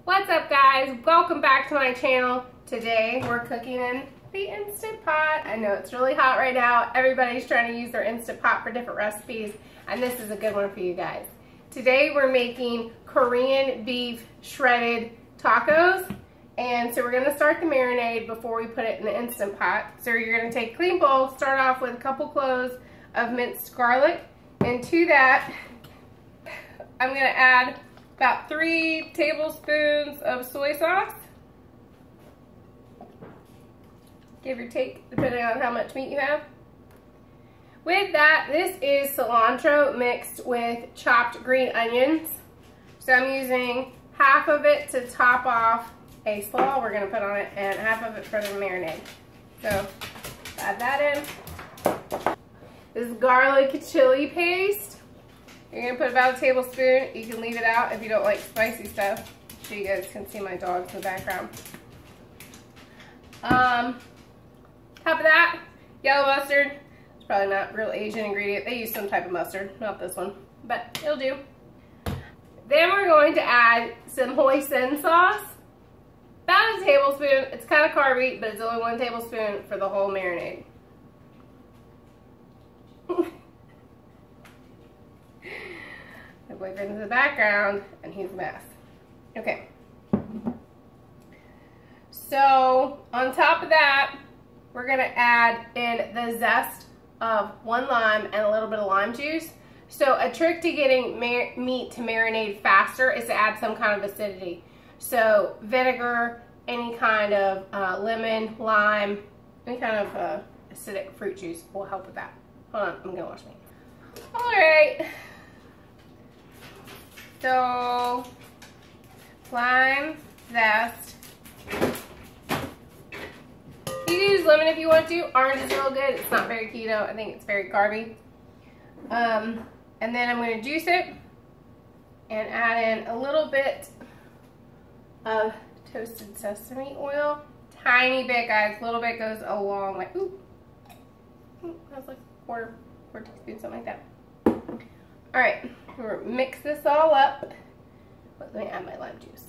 What's up, guys? Welcome back to my channel. Today we're cooking in the Instant Pot. I know it's really hot right now. Everybody's trying to use their Instant Pot for different recipes, and this is a good one for you guys. Today we're making Korean beef shredded tacos, and so we're gonna start the marinade before we put it in the Instant Pot. So you're gonna take a clean bowl, start off with a couple cloves of minced garlic, and to that I'm gonna add about 3 tablespoons of soy sauce. Give or take, depending on how much meat you have. With that, this is cilantro mixed with chopped green onions. So I'm using half of it to top off a slaw we're gonna put on it, and half of it for the marinade. So add that in. This is garlic chili paste. You're gonna put about a tablespoon. You can leave it out if you don't like spicy stuff, so you guys can see my dogs in the background. Top of that, yellow mustard. It's probably not real Asian ingredient. They use some type of mustard, not this one, but it'll do. Then we're going to add some hoisin sauce. About a tablespoon. It's kind of carby, but it's only 1 tablespoon for the whole marinade. My boyfriend's in the background, and he's a mess. Okay. So, on top of that, we're going to add in the zest of 1 lime and a little bit of lime juice. So, a trick to getting meat to marinate faster is to add some kind of acidity. So, vinegar, any kind of lemon, lime, any kind of acidic fruit juice will help with that. Hold on, I'm going to wash my hands. Alright. So, lime, zest. You can use lemon if you want to. Orange is real good. It's not very keto. I think it's very carby. And then I'm going to juice it and add in a little bit of toasted sesame oil. Tiny bit, guys. A little bit goes a long way. Ooh. That's like a quarter teaspoon, something like that. Alright, we'll mix this all up. Let me add my lime juice.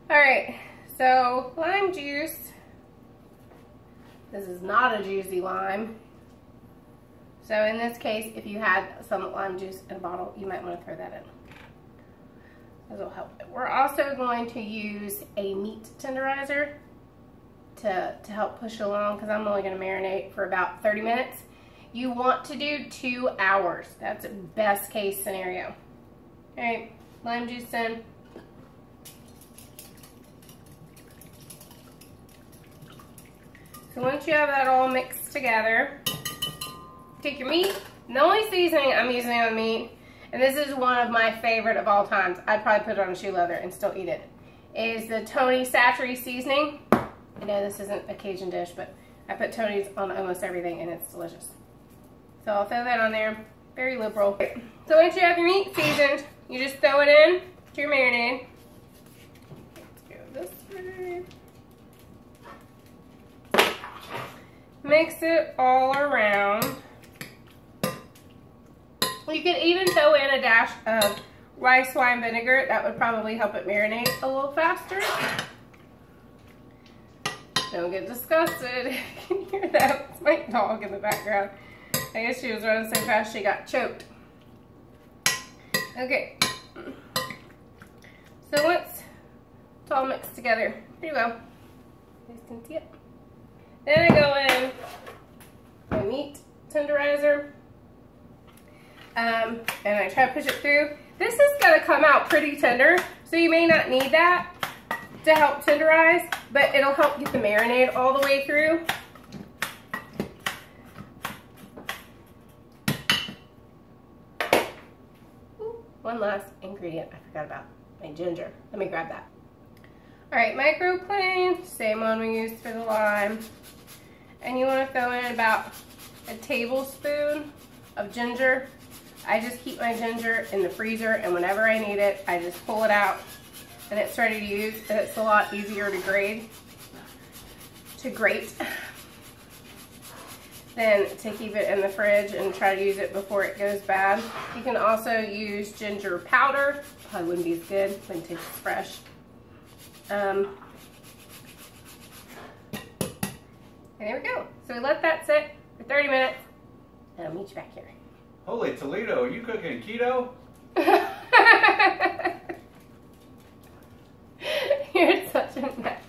Alright, so lime juice. This is not a juicy lime. So in this case, if you had some lime juice in a bottle, you might want to throw that in. This will help. We're also going to use a meat tenderizer to help push it along, because I'm only going to marinate for about 30 minutes. You want to do 2 hours. That's a best case scenario. Alright, lime juice in. So once you have that all mixed together, take your meat. The only seasoning I'm using on the meat, and this is one of my favorite of all times, I'd probably put it on a shoe leather and still eat it, is the Tony Satchery seasoning. I know this isn't a Cajun dish, but I put Tony's on almost everything and it's delicious. So I'll throw that on there, very liberal. So once you have your meat seasoned, you just throw it in to your marinade. Let's go this way. Mix it all around. You could even throw in a dash of rice wine vinegar. That would probably help it marinate a little faster. Don't get disgusted. You can hear that. It's my dog in the background. I guess she was running so fast she got choked. Okay. So once it's all mixed together, here you go. You guys can see it. Then I go in my meat tenderizer. And I try to push it through. This is going to come out pretty tender, so you may not need that to help tenderize, but it'll help get the marinade all the way through. One last ingredient I forgot about, my ginger. Let me grab that. Alright, microplane, same one we used for the lime. And you want to throw in about a tablespoon of ginger. I just keep my ginger in the freezer, and whenever I need it, I just pull it out and it's ready to use, and it's a lot easier to grate than to keep it in the fridge and try to use it before it goes bad. You can also use ginger powder. Probably wouldn't be as good, wouldn't taste as fresh. And there we go. So we let that sit for 30 minutes, and I'll meet you back here. Holy Toledo, are you cooking keto? You're such a mess.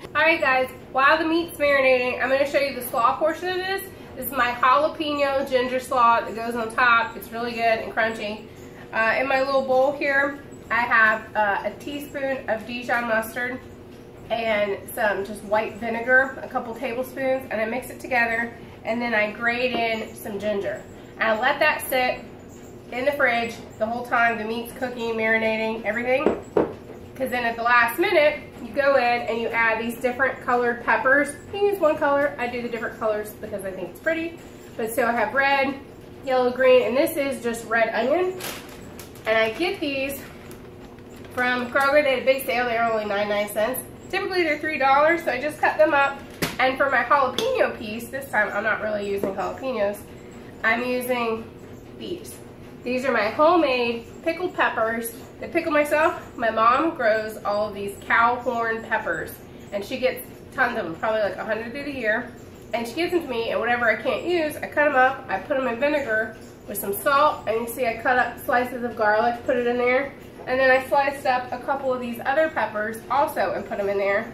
Alright guys, while the meat's marinating, I'm going to show you the slaw portion of this. This is my jalapeno ginger slaw that goes on top. It's really good and crunchy. In my little bowl here, I have a teaspoon of Dijon mustard and some just white vinegar, a couple tablespoons, and I mix it together, and then I grate in some ginger. And I let that sit in the fridge the whole time the meat's cooking, marinating, everything. Because then at the last minute, you go in and you add these different colored peppers. You can use one color. I do the different colors because I think it's pretty. But so I have red, yellow, green, and this is just red onion. And I get these from Kroger. They had a big sale. They were only 99 cents. Typically they're $3, so I just cut them up. And for my jalapeno piece, this time I'm not really using jalapenos. I'm using these. These are my homemade pickled peppers. They pickle myself. My mom grows all of these cow horn peppers, and she gets tons of them, probably like 100 through the year. And she gives them to me, and whatever I can't use, I cut them up, I put them in vinegar with some salt, and you see I cut up slices of garlic, put it in there. And then I sliced up a couple of these other peppers also and put them in there.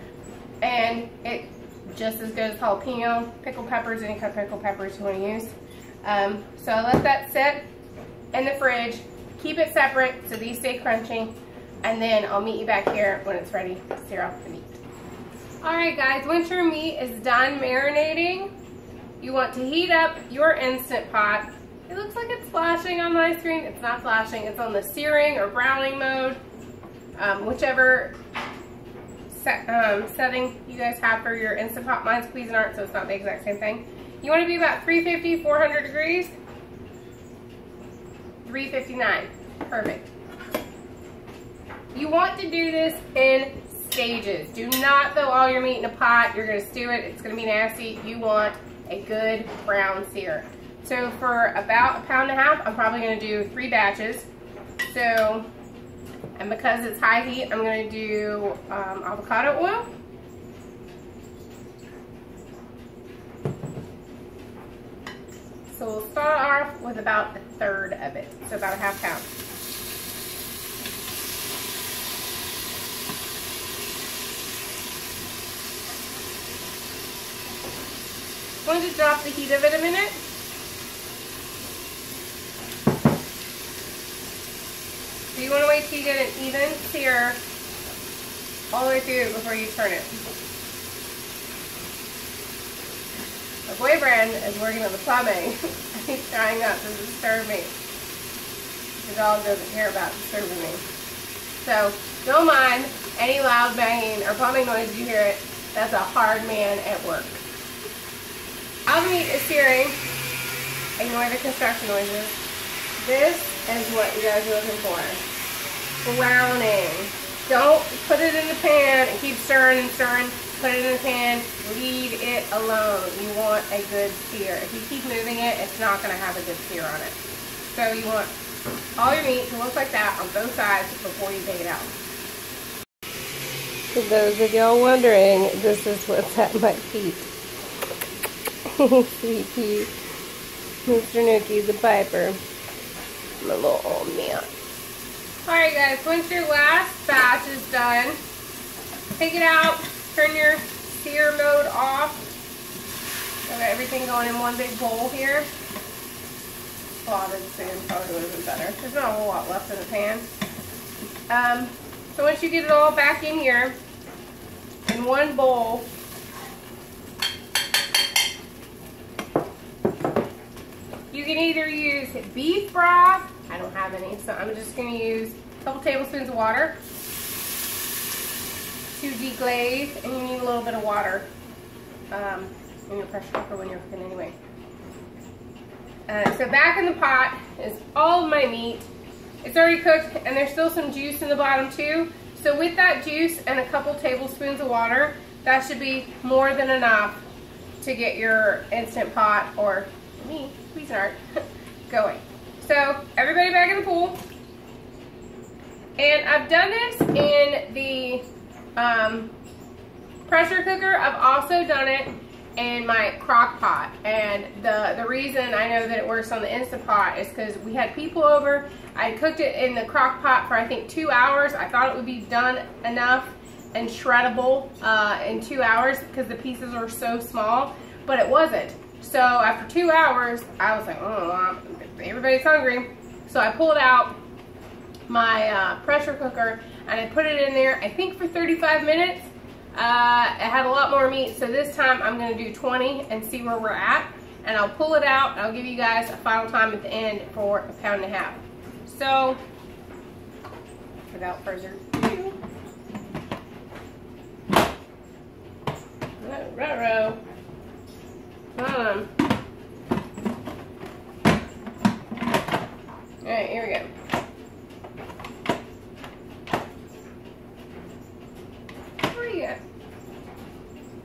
And it just as good as jalapeno, pickled peppers, any kind of pickled peppers you want to use. So I let that sit in the fridge, keep it separate so these stay crunchy, and then I'll meet you back here when it's ready to sear off the meat. Alright guys, once your meat is done marinating, you want to heat up your Instant Pot. It looks like it's flashing on my screen. It's not flashing. It's on the searing or browning mode, whichever setting you guys have for your Instant Pot. Mine's Cuisinart, so it's not the exact same thing. You want to be about 350, 400 degrees. 359. Perfect. You want to do this in stages. Do not throw all your meat in a pot. You're going to stew it. It's going to be nasty. You want a good brown sear. So for about 1.5 pounds, I'm probably going to do 3 batches. So, and because it's high heat, I'm going to do avocado oil. So we'll start off with about 1/3 of it, so about 1/2 pound. I'm going to drop the heat of it a minute. So you want to wait till you get an even sear all the way through before you turn it. My boyfriend is working on the plumbing. He's trying not to disturb me. The dog doesn't care about disturbing me. So don't mind any loud banging or plumbing noise you hear it. That's a hard man at work. Our meat is searing. Ignore the construction noises. This is what you guys are looking for. Browning. Don't put it in the pan and keep stirring and stirring. Put it in the pan. Leave it alone. You want a good sear. If you keep moving it, it's not going to have a good sear on it. So you want all your meat to look like that on both sides before you take it out. For those of y'all wondering, this is what's at my feet. Sweet pea. Mr. Nuki the Piper. My little old man. Alright guys, once your last batch is done, take it out, turn your sear mode off. I've got everything going in one big bowl here. Slotted soon probably would have been better. There's not a whole lot left in the pan. So once you get it all back in here, in one bowl, you can either use beef broth. I don't have any, so I'm just going to use a couple tablespoons of water to deglaze, and you need a little bit of water in your pressure cooker when you're cooking anyway. So back in the pot is all of my meat. It's already cooked, and there's still some juice in the bottom too. So with that juice and a couple tablespoons of water, that should be more than enough to get your Instant Pot, or me, Cuisinart, going. So everybody back in the pool. And I've done this in the pressure cooker. I've also done it in my crock pot, and the reason I know that it works on the Instant Pot is because we had people over. I cooked it in the crock pot for I think 2 hours. I thought it would be done enough and shreddable in 2 hours because the pieces are so small, but it wasn't. So after 2 hours, I was like, oh, everybody's hungry. So I pulled out my pressure cooker and I put it in there, I think for 35 minutes. It had a lot more meat, so this time I'm going to do 20 and see where we're at. And I'll pull it out and I'll give you guys a final time at the end for a pound and a half. So, without further ado, ruh-roh. Alright, here we go.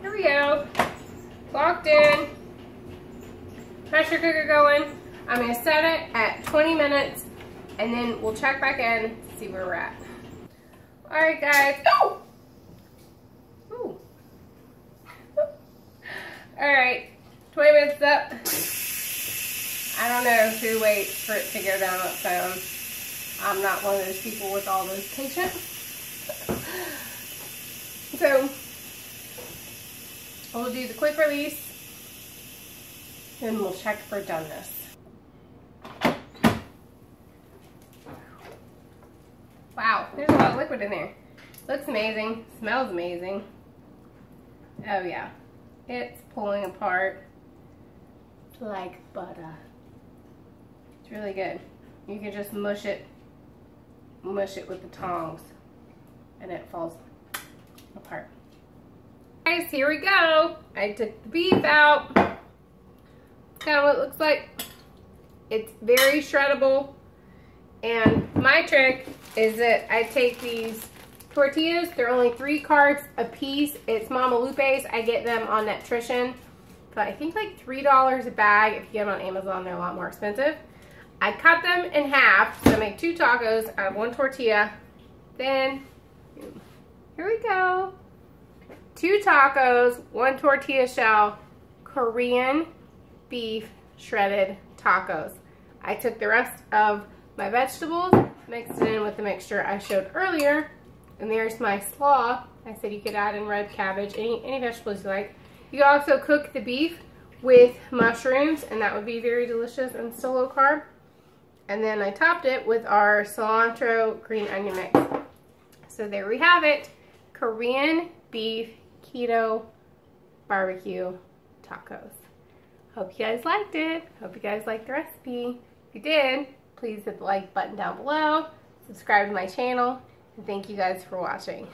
Here we go. Locked in. Pressure cooker going. I'm going to set it at 20 minutes and then we'll check back in, see where we're at. Alright guys. Oh! Ooh. Alright. 20 minutes up. I don't know who waits for it to go down that phone. I'm not one of those people with all those patience. So, we'll do the quick release, then we'll check for doneness. Wow, there's a lot of liquid in there. Looks amazing, smells amazing. Oh yeah, it's pulling apart like butter. It's really good. You can just mush it with the tongs and it falls apart. Guys, here we go. I took the beef out. Kind of what it looks like. It's very shreddable. And my trick is that I take these tortillas. They're only 3 carbs a piece. It's Mama Lupe's. I get them on Nutrition for I think like $3 a bag. If you get them on Amazon, they're a lot more expensive. I cut them in half. So I make 2 tacos out of 1 tortilla. Then, here we go. 2 tacos, 1 tortilla shell, Korean beef shredded tacos. I took the rest of my vegetables, mixed it in with the mixture I showed earlier, and there's my slaw. I said you could add in red cabbage, any vegetables you like. You can also cook the beef with mushrooms, and that would be very delicious and still low carb. And then I topped it with our cilantro green onion mix. So there we have it, Korean beef keto barbecue tacos. Hope you guys liked it. Hope you guys liked the recipe. If you did, please hit the like button down below, subscribe to my channel, and thank you guys for watching.